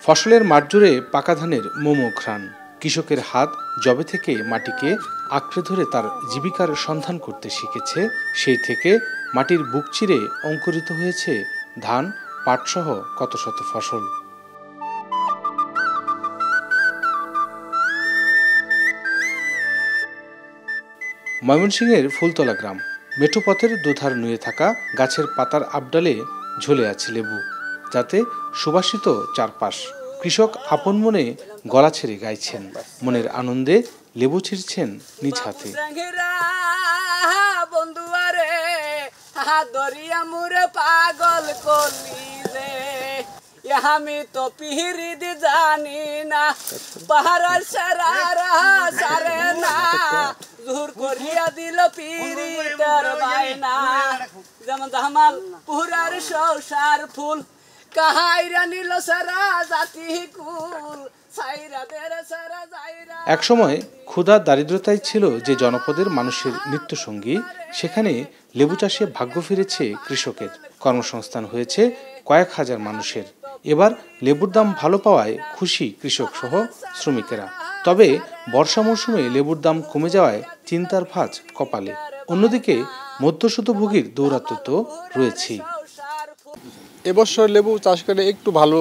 ফসলের মাঠ জুড়ে পাকা ধানের মোমো ঘ্রাণ। কৃষকের হাত জবে থেকে মাটিকে আঁকড়ে ধরে তার জীবিকার সন্ধান করতে শিখেছে, সেই থেকে মাটির বুক চিরে অঙ্কুরিত হয়েছে ধান, পাটসহ কত শত ফসল। ময়মনসিংহের ফুলতলা গ্রাম। মেঠো পথের দুধার নুয়ে থাকা গাছের পাতার আবডালে ঝুলে আছে লেবু, যাতে সুবাসিত চারপাশ। কৃষক আপন মনে গলা ছেড়ে গাইছেন, মনের আনন্দে লেবু ছিঁড়ছেন নিজ হাতে। পাগল করলি রে, আমি তো পিহিরিদ জানি না, পাহাড় সারে না, জোর করিয়া দিল পিরিতের বাইনা। যেমন জামাল পুরার সংসার ফুল, কাহাইরা নিল সারা জাতি কুল। একসময় ক্ষুধা দারিদ্রতাই ছিল যে জনপদের মানুষের নিত্যসঙ্গী, সেখানে লেবু চাষে ভাগ্য ফিরেছে কৃষকের। কর্মসংস্থান হয়েছে কয়েক হাজার মানুষের। এবার লেবুর দাম ভালো পাওয়ায় খুশি কৃষক সহ শ্রমিকেরা। তবে বর্ষা মৌসুমে লেবুর দাম কমে যাওয়ায় চিন্তার ভাঁজ কপালে। অন্যদিকে মধ্যস্বত্বভোগীর দৌরাত্ম্য তো রয়েছেই। এবছর লেবু চাষ করে একটু ভালো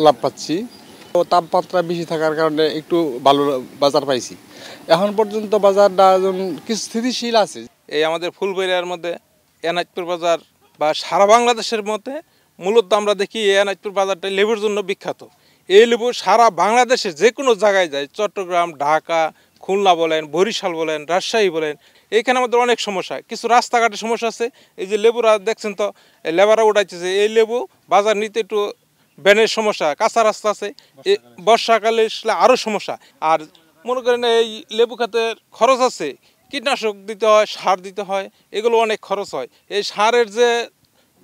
লাভ পাচ্ছি। তাপমাত্রা বেশি থাকার কারণে একটু ভালো বাজার পাইছি। এখন পর্যন্ত বাজারটা কিছু স্থিতিশীল আছে। এই আমাদের ফুলবাড়িয়ার মধ্যে এনাজপুর বাজার বা সারা বাংলাদেশের মধ্যে মূলত আমরা দেখি এই এনাজপুর বাজারটা লেবুর জন্য বিখ্যাত। এই লেবু সারা বাংলাদেশে যে কোনো জায়গায় যায়, চট্টগ্রাম, ঢাকা, খুলনা বলেন, বরিশাল বলেন, রাজশাহী বলেন, এইখানে আমাদের অনেক সমস্যা। কিছু রাস্তাঘাটের সমস্যা আছে। এই যে লেবুরা দেখছেন তো, লেবাররা উঠাইতেছে, এই লেবু বাজার নিতে একটু ব্যানের সমস্যা, কাঁচা রাস্তা আছে, বর্ষাকালে আরও সমস্যা। আর মনে করেন এই লেবু খাতের খরচ আছে, কীটনাশক দিতে হয়, সার দিতে হয়, এগুলো অনেক খরচ হয়। এই সারের যে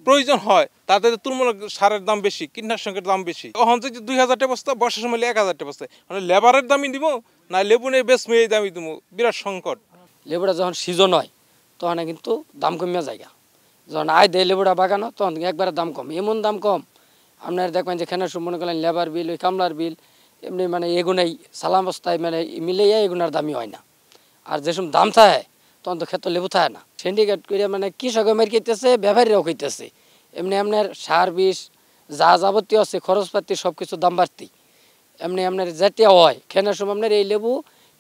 প্রয়োজন হয় তাতে তুলনামূলক সারের দাম বেশি, কীটনাশকের দাম বেশি। তখন যদি 2000 টাকা বস্তা, বর্ষার সময় 1000 টাকা বস্তা, মানে লেবারের দামই দিব না লেবু নেই বেশ মেয়ে দামই দিব, বিরাট সংকট। লেবুটা যখন সিজন হয় তখন কিন্তু দাম কমিয়া যায়। যখন আয় দেয় লেবুটা বাগানো তখন একবারে দাম কম, এমন দাম কম আপনার দেখবেন যে খেনার মনে করলেন লেবার বিল, ওই কামলার বিল, এমনি মানে এগুনাই সালাম বস্তায় মানে মিলাইয়া এগুনার দামই হয় না। আর যেসব দাম থাকে তখন তো ক্ষেত্র লেবু থাকে না। সিন্ডিকেট করে মানে কৃষক মেরে খেতেছে, ব্যবহারীরাও খেতেছে। এমনি আপনার সার বিষ যা যাবতীয় আছে খরচপাতি সব কিছু দাম বাড়তি। এমনি আপনার যেটা হয় খেনার সময় আপনার এই লেবু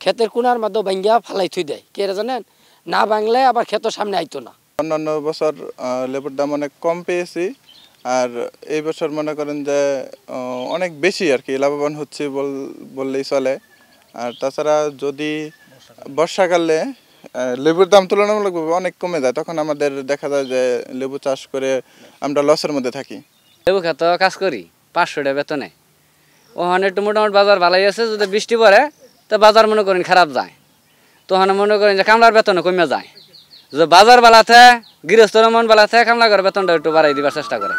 ক্ষেতের কোনার মধ্যে ভাঙ্গিয়া ফালাই থুই দেয়। কে জানেন, না ভাঙলে আবার ক্ষেতের সামনে আইতো না। অন্যান্য বছর লেবুর দাম অনেক কম পেয়েছি, আর এই বছর মনে করেন যে অনেক বেশি আর কি লাভবান হচ্ছে বললেই চলে। আর তাছাড়া যদি বর্ষাকালে লেবুর দাম তুলনামূলকভাবে অনেক কমে যায়, তখন আমাদের দেখা যায় যে লেবু চাষ করে আমরা লসের মধ্যে থাকি। লেবু খেতে কাজ করি 500 টাকা বেতনে, ওখানে একটু মোটামুটি বাজার ভালোই আছে। যদি বৃষ্টি পড়ে তো বাজার মনে করেন খারাপ যায়, তখন মনে করেন যে কামলার বেতনে কমে যায়। যদি বাজার বালাতে গৃহস্থর মন বালাতে কামলা করে বেতনটা একটু বাড়াই দিবার চেষ্টা করে।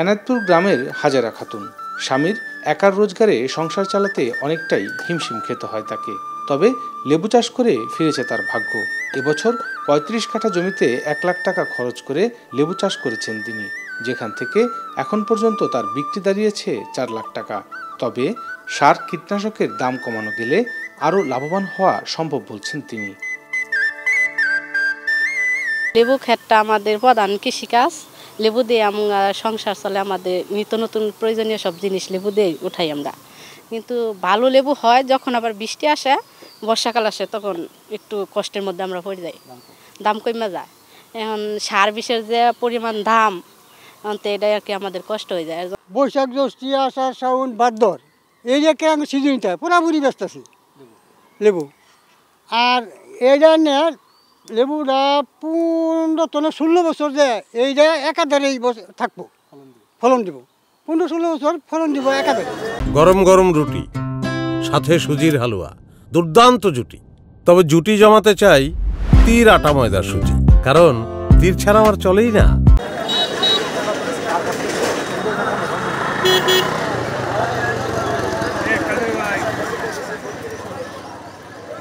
এনাদপুর গ্রামের হাজারা খাতুন। স্বামীর একার রোজগারে সংসার চালাতে অনেকটাই হিমশিম খেতে হয় তাকে। তবে লেবু চাষ করে ফিরেছে তার ভাগ্য। এবছর 35 কাঠা জমিতে 1 লাখ টাকা খরচ করে লেবু চাষ করেছেন তিনি, যেখান থেকে এখন পর্যন্ত তার বিক্রি দাঁড়িয়েছে 4 লাখ টাকা। তবে সার কীটনাশকের দাম কমানো গেলে আরও লাভবান হওয়া সম্ভব বলছেন তিনি। লেবু ক্ষেতটা আমাদের প্রধান কৃষিকাজ। লেবু দিয়ে আমরা সংসার চলে, আমাদের নিত্য নতুন প্রয়োজনীয় সব জিনিস লেবু দিয়ে উঠাই আমরা। কিন্তু ভালো লেবু হয় যখন আবার বৃষ্টি আসে, বর্ষাকাল আসে, তখন একটু কষ্টের মধ্যে আমরা পড়ে যাই, দাম কমে যায়। এখন সার বিষের যে পরিমাণ দাম, তো এটাই আর কি আমাদের কষ্ট হয়ে যায়। বৈশাখ, জ্যৈষ্ঠী, আষাঢ়, শ্রাবণ, ভাদ্র এই যে আমি সিজনটা পুরাপুরি ব্যস্ত আছি লেবু। আর এইটা নিয়ে লেবুটা 15-16 বছর যে এইটা একাধারে থাকবো, ফলন দিব। 15-16 বছর ফলন দিব একাধারে। গরম গরম রুটি, সাথে সুজির হালুয়া, দুর্দান্ত জুটি। তবে জুটি জমাতে চাই তীর আটা ময়দার সুজি, কারণ তীর ছাড়া আমার চলেই না।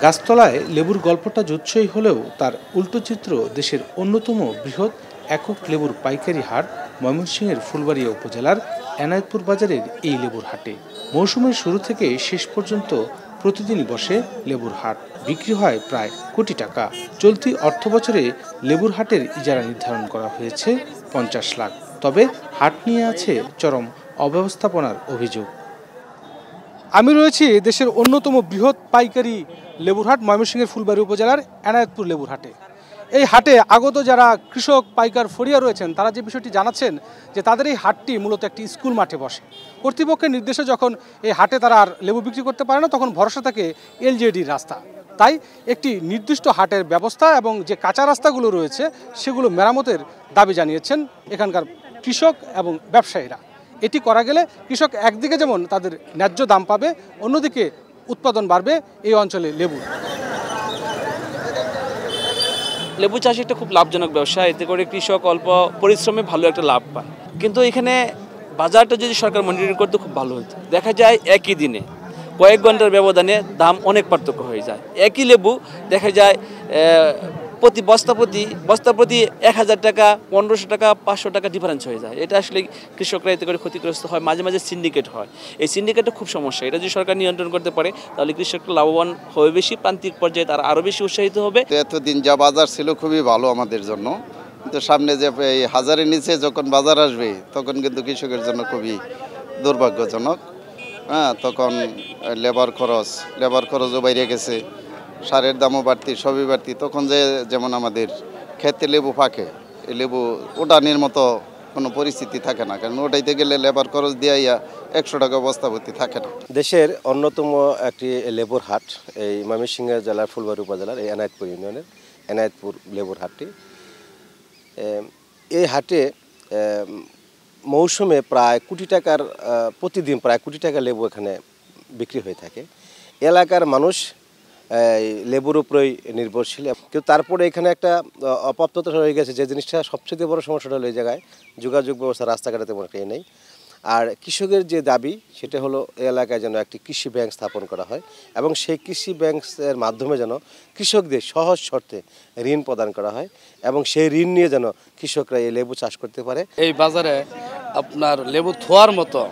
গাছতলায় লেবুর গল্পটা জুৎসই হলেও তার উল্টো চিত্র দেশের অন্যতম বৃহৎ একক লেবুর পাইকারি হাট ময়মনসিংহের ফুলবাড়িয়া উপজেলার এনায়েতপুর বাজারের এই লেবুর হাটে মৌসুমের শুরু থেকে শেষ পর্যন্ত প্রতিদিনই বসে লেবুর হাট, বিক্রি হয় প্রায় কোটি টাকা। চলতি অর্থবছরে লেবুর হাটের ইজারা নির্ধারণ করা হয়েছে 50 লাখ। তবে হাট নিয়ে আছে চরম অব্যবস্থাপনার অভিযোগ। আমি রয়েছি দেশের অন্যতম বৃহৎ পাইকারি লেবুর হাট ময়মনসিংহের ফুলবাড়ি উপজেলার এনায়েতপুর লেবুর হাটে। এই হাটে আগত যারা কৃষক পাইকার ফড়িয়া রয়েছেন তারা যে বিষয়টি জানাচ্ছেন যে তাদের এই হাটটি মূলত একটি স্কুল মাঠে বসে। কর্তৃপক্ষের নির্দেশে যখন এই হাটে তারা আর লেবু বিক্রি করতে পারে না তখন ভরসা থাকে এলজেডির রাস্তা। তাই একটি নির্দিষ্ট হাটের ব্যবস্থা এবং যে কাঁচা রাস্তাগুলো রয়েছে সেগুলো মেরামতের দাবি জানিয়েছেন এখানকার কৃষক এবং ব্যবসায়ীরা। এটি করা গেলে কৃষক একদিকে যেমন তাদের ন্যায্য দাম পাবে, অন্যদিকে উৎপাদন বাড়বে এই অঞ্চলে লেবু। লেবু চাষ একটা খুব লাভজনক ব্যবসা, এতে করে কৃষক অল্প পরিশ্রমে ভালো একটা লাভ পায়। কিন্তু এখানে বাজারটা যদি সরকার মনিটরিং করতে খুব ভালো হতো। দেখা যায় একই দিনে কয়েক ঘন্টার ব্যবধানে দাম অনেক পার্থক্য হয়ে যায়। একই লেবু দেখা যায় প্রতি বস্তা প্রতি 1000 টাকা, 1500 টাকা, 500 টাকা ডিফারেন্স হয়ে যায়। এটা আসলে কৃষকরা এতে করে ক্ষতিগ্রস্ত হয়। মাঝে মাঝে সিন্ডিকেট হয়, এই সিন্ডিকেটটা খুব সমস্যা। এটা যদি সরকার নিয়ন্ত্রণ করতে পারে তাহলে কৃষকরা লাভবান হবে বেশি, প্রান্তিক পর্যায়ে তারা আরও বেশি উৎসাহিত হবে। এতদিন যা বাজার ছিল খুবই ভালো আমাদের জন্য, কিন্তু সামনে যে এই হাজারের নিচে যখন বাজার আসবে তখন কিন্তু কৃষকের জন্য খুবই দুর্ভাগ্যজনক। তখন লেবার খরচও বাইরে গেছে, সারের দামও বাড়তি, সবই বাড়তি। তখন যেমন আমাদের ক্ষেতে লেবু ফাঁকে, এই লেবু ওটানির মতো কোনো পরিস্থিতি থাকে না, কারণ ওটাইতে গেলে লেবার খরচ দিয়ে 100 টাকা বস্তা ভর্তি থাকে না। দেশের অন্যতম একটি লেবুর হাট এই ময়মনসিংহ জেলার ফুলবাড়ি উপজেলার এই এনায়েতপুর ইউনিয়নের এনায়েতপুর লেবুর হাটটি। এই হাটে মৌসুমে প্রায় কোটি টাকার প্রতিদিন প্রায় কোটি টাকা লেবু এখানে বিক্রি হয়ে থাকে। এলাকার মানুষ লেবুর উপরেই নির্ভরশীল, কিন্তু তারপরে এখানে একটা অপ্রাপ্ততা হয়ে গেছে। যে জিনিসটা সবচেয়ে বড় সমস্যাটা হলো এই জায়গায় যোগাযোগ ব্যবস্থা, রাস্তাঘাটে তেমন একটা নেই। আর কৃষকের যে দাবি সেটা হলো এই এলাকায় যেন একটি কৃষি ব্যাংক স্থাপন করা হয় এবং সেই কৃষি ব্যাংকের মাধ্যমে যেন কৃষকদের সহজ শর্তে ঋণ প্রদান করা হয় এবং সেই ঋণ নিয়ে যেন কৃষকরা এই লেবু চাষ করতে পারে। এই বাজারে আপনার লেবু থোয়ার মতো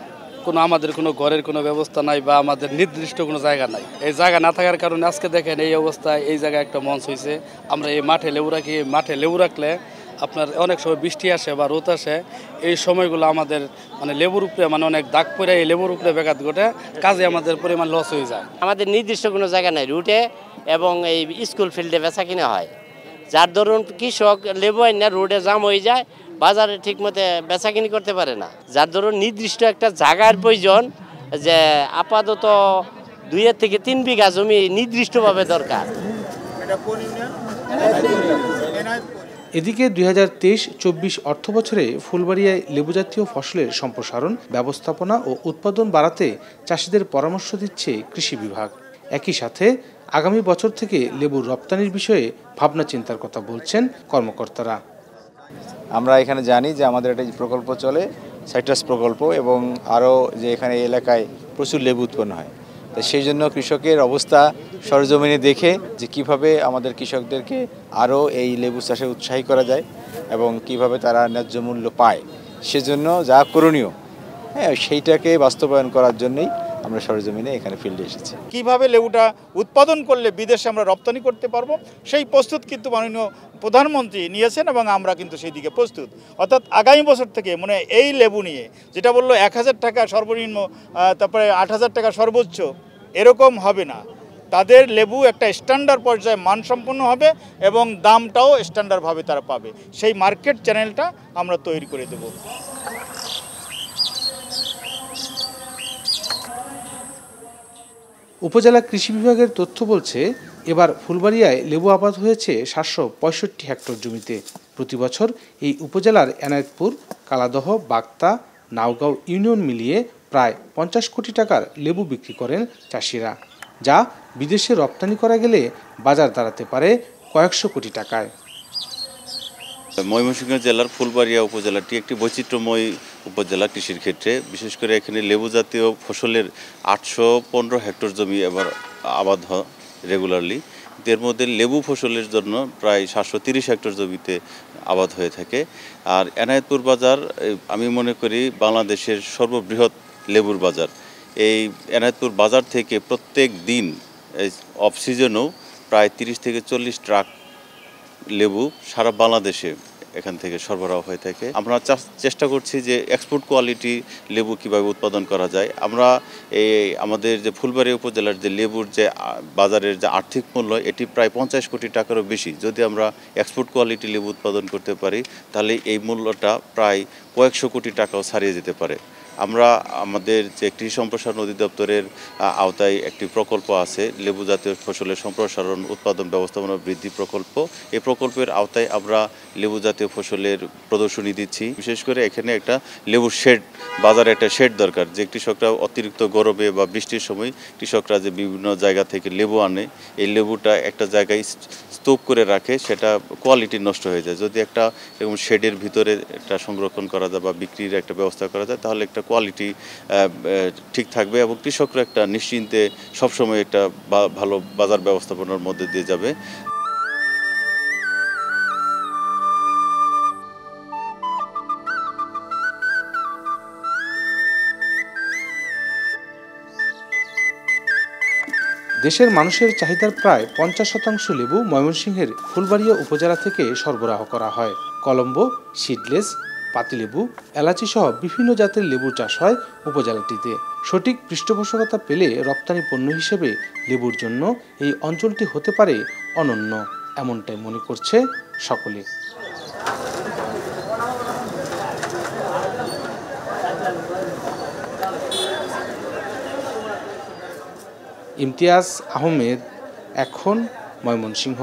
আমাদের কোনো ঘরের কোনো ব্যবস্থা নাই বা আমাদের নির্দিষ্ট কোনো জায়গা নাই। এই জায়গা না থাকার কারণে আজকে দেখেন এই অবস্থায় এই জায়গায় একটা মঞ্চ হয়েছে। আমরা এই মাঠে লেবু রাখি, মাঠে লেবু রাখলে আপনার অনেক সময় বৃষ্টি আসে বা রোদ আসে, এই সময়গুলো আমাদের লেবুর উপরে অনেক দাগ পড়ে এই লেবুর উপরে ব্যাঘাত ঘটে, কাজে আমাদের পরিমাণ লস হয়ে যায়। আমাদের নির্দিষ্ট কোনো জায়গা নাই রুটে এবং এই স্কুল ফিল্ডে বেচা কিনা হয়, যার ধরুন কৃষক লেবু আইনা রোডে জাম হয়ে যায়, বাজারে ঠিক মতো বেচাকিনি করতে পারে না। যার ধরুন নির্দিষ্ট একটা জায়গার প্রয়োজন, যে আপাতত 2 থেকে 3 বিঘা জমি নির্দিষ্টভাবে দরকার। এদিকে 2023-24 অর্থবছরে ফুলবাড়িয়ায় লেবু জাতীয় ফসলের সম্প্রসারণ, ব্যবস্থাপনা ও উৎপাদন বাড়াতে চাষিদের পরামর্শ দিচ্ছে কৃষি বিভাগ। একই সাথে আগামী বছর থেকে লেবুর রপ্তানির বিষয়ে ভাবনা চিন্তার কথা বলছেন কর্মকর্তারা। আমরা এখানে জানি যে আমাদের একটা প্রকল্প চলে, সাইট্রাস প্রকল্প, এবং আরও যে এখানে এলাকায় প্রচুর লেবু উৎপন্ন হয়। তো সেই জন্য কৃষকের অবস্থা সরজমিনে দেখে যে কিভাবে আমাদের কৃষকদেরকে আরও এই লেবু চাষে উৎসাহী করা যায় এবং কিভাবে তারা ন্যায্য মূল্য পায়, সেজন্য যা করণীয় সেইটাকে বাস্তবায়ন করার জন্যই আমরা সরজমিনে এখানে ফিল্ডে এসেছি। কিভাবে লেবুটা উৎপাদন করলে বিদেশে আমরা রপ্তানি করতে পারবো সেই প্রস্তুত কিন্তু মাননীয় প্রধানমন্ত্রী নিয়েছেন এবং আমরা কিন্তু সেই দিকে প্রস্তুত। অর্থাৎ আগামী বছর থেকে এই লেবু নিয়ে যেটা বললো 1000 টাকা সর্বনিম্ন, তারপরে 8000 টাকা সর্বোচ্চ, এরকম হবে না। তাদের লেবু একটা স্ট্যান্ডার্ড পর্যায়ে মানসম্পন্ন হবে এবং দামটাও স্ট্যান্ডার্ডভাবে তারা পাবে। সেই মার্কেট চ্যানেলটা আমরা তৈরি করে দেব। উপজেলা কৃষি বিভাগের তথ্য বলছে এবার ফুলবাড়িয়ায় লেবু আবাদ হয়েছে 765 হেক্টর জমিতে। প্রতি বছর এই উপজেলার এনায়েতপুর, কালাদহ, বাগতা, নাওগাঁও ইউনিয়ন মিলিয়ে প্রায় 50 কোটি টাকার লেবু বিক্রি করেন চাষিরা, যা বিদেশে রপ্তানি করা গেলে বাজার দাঁড়াতে পারে কয়েকশো কোটি টাকায়। ময়মনসিংহ জেলার ফুলবাড়িয়া উপজেলাটি একটি বৈচিত্র্যময় উপজেলা কৃষির ক্ষেত্রে। বিশেষ করে এখানে লেবু জাতীয় ফসলের 815 হেক্টর জমি এবার আবাদ রেগুলারলি। এর মধ্যে লেবু ফসলের জন্য প্রায় 730 হেক্টর জমিতে আবাদ হয়ে থাকে। আর এনায়েতপুর বাজার আমি মনে করি বাংলাদেশের সর্ববৃহৎ লেবুর বাজার। এই এনায়েতপুর বাজার থেকে প্রত্যেক দিন অফ সিজনেও প্রায় 30 থেকে 40 ট্রাক লেবু সারা বাংলাদেশে এখান থেকে সরবরাহ হয়ে থাকে। আমরা চেষ্টা করছি যে এক্সপোর্ট কোয়ালিটি লেবু কিভাবে উৎপাদন করা যায়। আমরা আমাদের যে ফুলবাড়ী উপজেলার যে লেবুর যে বাজারের যে আর্থিক মূল্য এটি প্রায় 50 কোটি টাকারও বেশি। যদি আমরা এক্সপোর্ট কোয়ালিটি লেবু উৎপাদন করতে পারি তাহলে এই মূল্যটা প্রায় কয়েকশো কোটি টাকাও ছাড়িয়ে যেতে পারে। আমরা আমাদের যে কৃষি সম্প্রসারণ অধিদপ্তরের আওতায় একটি প্রকল্প আছে, লেবু জাতীয় ফসলের সম্প্রসারণ উৎপাদন ব্যবস্থাপনা বৃদ্ধি প্রকল্প। এই প্রকল্পের আওতায় আমরা লেবু জাতীয় ফসলের প্রদর্শনী দিচ্ছি। বিশেষ করে এখানে একটা লেবুর শেড, বাজারে একটা শেড দরকার, যে কৃষকরা অতিরিক্ত গরমে বা বৃষ্টির সময় কৃষকরা যে বিভিন্ন জায়গা থেকে লেবু আনে, এই লেবুটা একটা জায়গায় স্তূপ করে রাখে, সেটা কোয়ালিটি নষ্ট হয়ে যায়। যদি একটা এরকম শেডের ভিতরে এটা সংরক্ষণ করা যায় বা বিক্রির একটা ব্যবস্থা করা যায় তাহলে একটা কোয়ালিটি ঠিক থাকবে এবং কৃষকরা একটা নিশ্চিন্তে সবসময় একটা ভালো বাজার ব্যবস্থাপনার মধ্যে দিয়ে যাবে। দেশের মানুষের চাহিদার প্রায় 50% লেবু ময়মনসিংহের ফুলবাড়িয়া উপজেলা থেকে সরবরাহ করা হয়। কলম্বো, সিডলেস, পাতিলেবু, এলাচি সহ বিভিন্ন জাতের লেবুর চাষ হয় উপজেলাটিতে। সঠিক পৃষ্ঠপোষকতা পেলে রপ্তানি পণ্য হিসেবে লেবুর জন্য এই অঞ্চলটি হতে পারে অনন্য, এমনটাই মনে করছে সকলে। ইমতিয়াজ আহমেদ, এখন, ময়মনসিংহ।